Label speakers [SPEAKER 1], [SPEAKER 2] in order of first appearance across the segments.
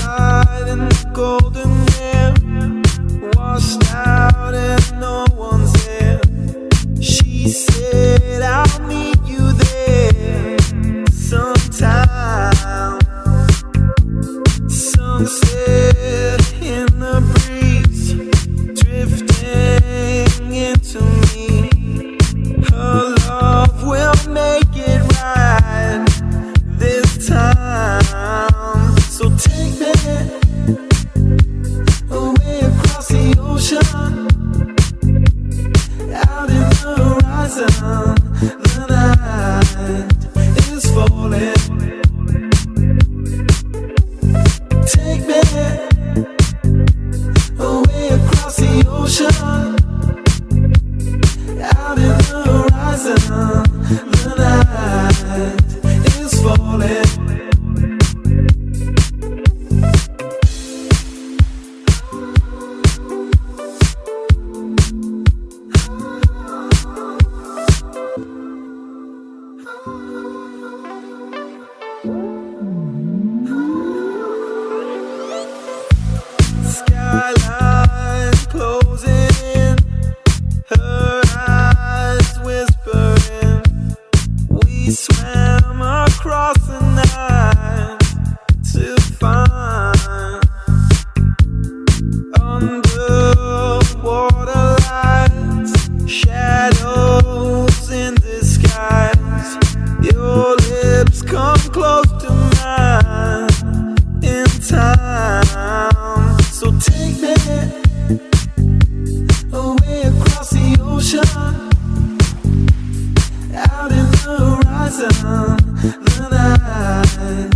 [SPEAKER 1] outside in the golden air, washed out and no one's there. She said I'll meet you there sometime. Sunset in the breeze, drifting into me. Her love will make it right this time. So take me away across the ocean, out in the horizon. The night is falling. Take me away across the ocean, out in the horizon. The night is falling. Skyline closing in, her eyes whispering. We swam across the night to find underwater lights, shadows in disguise. Your lips come close to mine in time. So take me away across the ocean, out in the horizon. The night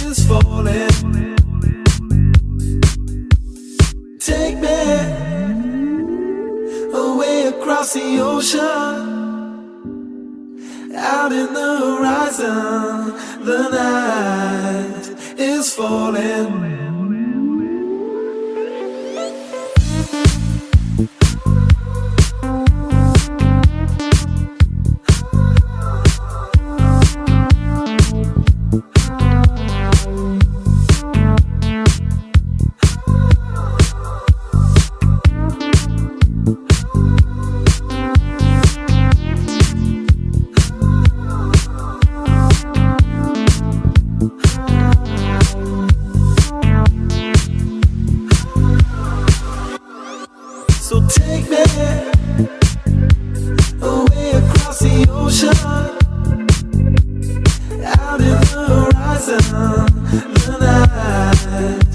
[SPEAKER 1] is falling. Take me away across the ocean, out in the horizon. The night is falling. So take me away across the ocean, out in the horizon. The night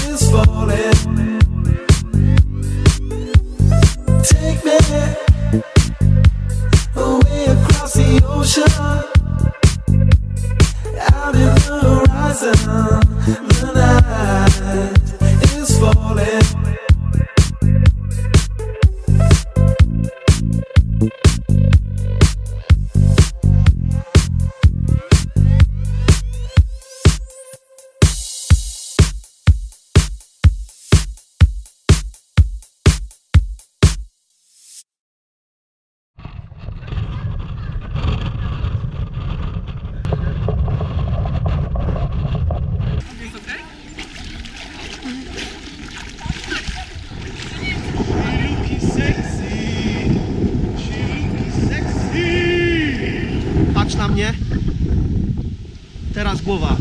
[SPEAKER 1] is falling. Take me away across the ocean, out in the horizon. The night is falling.
[SPEAKER 2] Patrz na mnie. Teraz głowa.